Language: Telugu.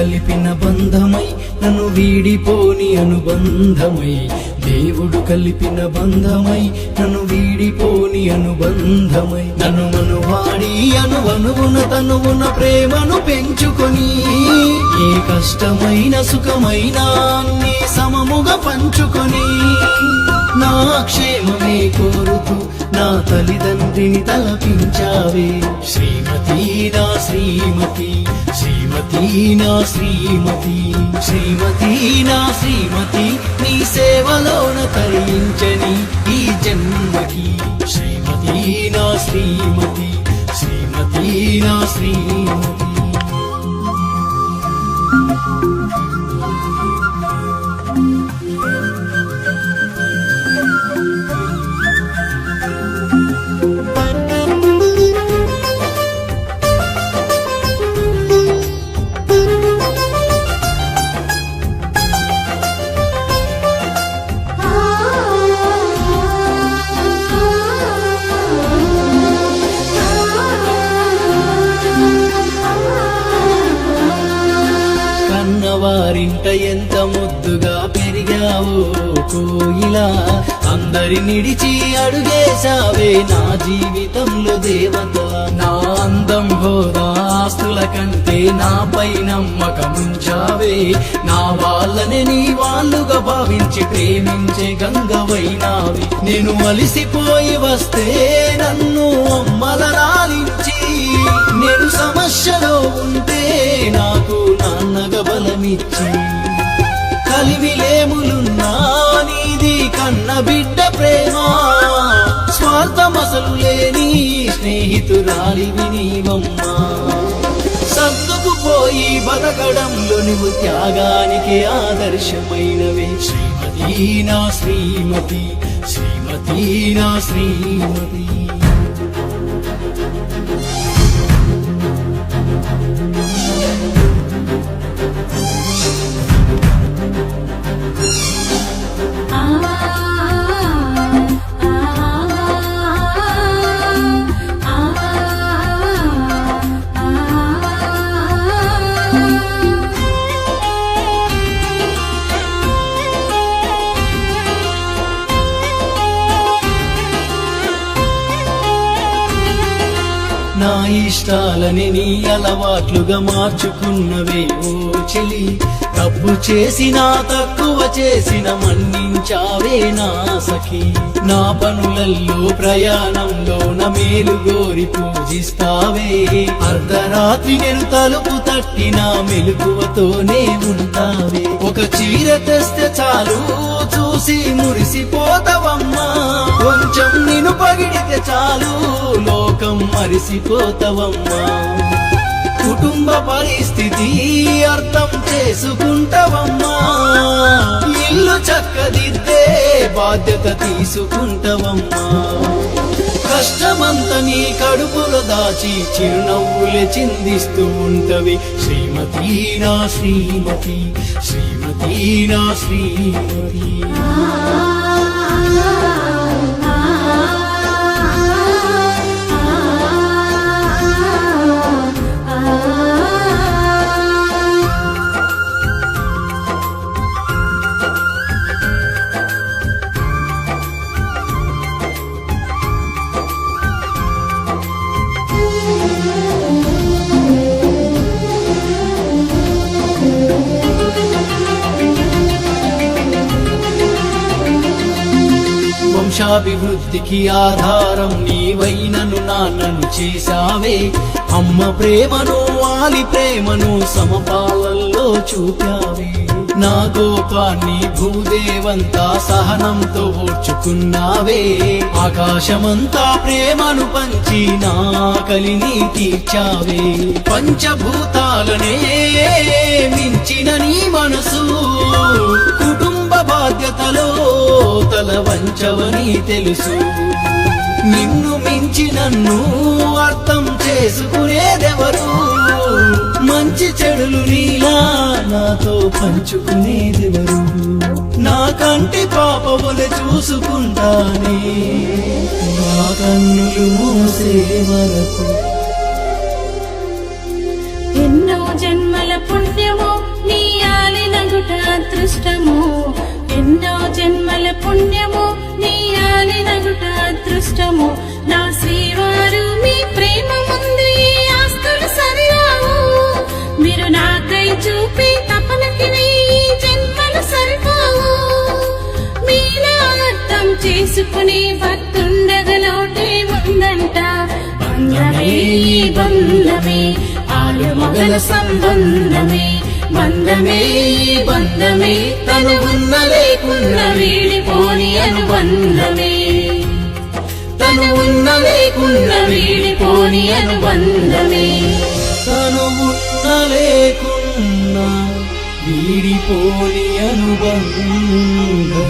కలిపిన బంధమై నన్ను వీడిపోని అనుబంధమై, దేవుడు కలిపిన బంధమై నన్ను వీడిపోని అనుబంధమై, నన్ను మనువాడి అనువనువున తనువున ప్రేమను పెంచుకొని, ఏ కష్టమైన సుఖమైన అన్ని సమముగా పంచుకొని, నా క్షేమమే కోరుతూ నా తల్లిదండ్రిని తలపించావే. శ్రీమతి నా శ్రీమతి, శ్రీమతి నా శ్రీమతి, శ్రీమతి నా శ్రీమతి, నీ సేవలోన తరించని ఈ జన్మకి. శ్రీమతి నా శ్రీమతి, శ్రీమతి నా శ్రీమతి. వారింట ఎంత ముద్దుగా పెరిగావో కోయిలా, అందరి నిడిచి అడుగేశావే నా జీవితంలో దేవత. నా అందం హోదా ఆస్తుల కంటే నాపై నమ్మకముంచావే, నా వాళ్ళని నీ వాళ్ళుగా భావించి ప్రేమించే గంగవైనావి. నేను అలిసిపోయి వస్తే నన్ను అమ్మల లాలించి, నేను సమస్యలో ఉంటే నాకు నాన్నగా బలమిచ్చి, కలిమిలేములున్నా నీది కన్న బిడ్డ ప్రేమ, స్వార్థమసలు లేని స్నేహితురాలివి నీవమ్మా. సర్దుకుపోయి బతకడంలో నువ్వు త్యాగానికి ఆదర్శమైనవే. శ్రీమతి నా శ్రీమతి, శ్రీమతి నా శ్రీమతి. నా ఇష్టాలని నీ అలవాట్లుగా మార్చుకున్నవే ఓ చెలి, తప్పు చేసినా తక్కువ చేసిన మన్నించావే నా సఖి. నా పనులల్లో ప్రయాణంలో నా మేలు గోరి పూజిస్తావే, అర్ధరాత్రి నేను తలుపు తట్టినా మెలకువతోనే ఉంటావే. ఒక చీర తెస్తే చాలు చూసి మురిసిపోతావమ్మా, కొంచెం నిన్ను పగిడితే చాలు లోకం మరిసిపోతావమ్మా. కుటుంబ పరిస్థితి అర్థం చేసుకుంటావమ్మా, ఇల్లు చక్కదిద్దే బాధ్యత తీసుకుంటావమ్మా. కష్టమంతా నీ కడుపులో దాచి చిరునవ్వులే చిందిస్తూ ఉంటవి. శ్రీమతి నా శ్రీమతి, శ్రీమతి నా శ్రీమతి. వంశాభివృద్ధికి ఆధారం నీవైనను నాన్నను చేశావే. అమ్మ ప్రేమను వాలి ప్రేమను సమపాలల్లో చూపావే. నా కోపాన్ని భూదేవంతా సహనంతో ఓర్చుకున్నావే. ఆకాశమంతా ప్రేమను పంచి నా కలిని తీర్చావే. పంచభూతాలనే మించిన నీ మనసు కుటుంబ బాధ్యతలో తల వంచవని తెలుసు. నిన్ను మించి నన్ను అర్థం చేసుకునేదెవరు? మంచి చెడులు నీలా నాతో పంచుకునేదెవరు? నా కంటి పాపములు చూసుకుంటానే నా కన్నులు మూసే వరకు. ఎన్నో జన్మల పుణ్యమో నగుట అదృష్టము ఎన్నో జన్మల పుణ్యము నీ ఆలినగుట అదృష్టము నా శ్రీవారు మీ ప్రేమ ముందు ఈ ఆస్తులు సరిరావు మీరు నాకై చూపి తపనకి నీ జన్మలు సరిపోవు మీలో అర్థం చేసుకుని భక్తుండగలోటే ఉందంట బంధమే ఈ బంధమే ఆలు మగల సంబంధమే బంధమే ఈ బంధమే తను ఉన్న లేకున్న వీడిపోని అనుబంధమే తను ఉన్న లేకున్న వీడిపోని అనుబంధమే తను ఉన్న లేకున్నా వీడిపోని అనుబంధమే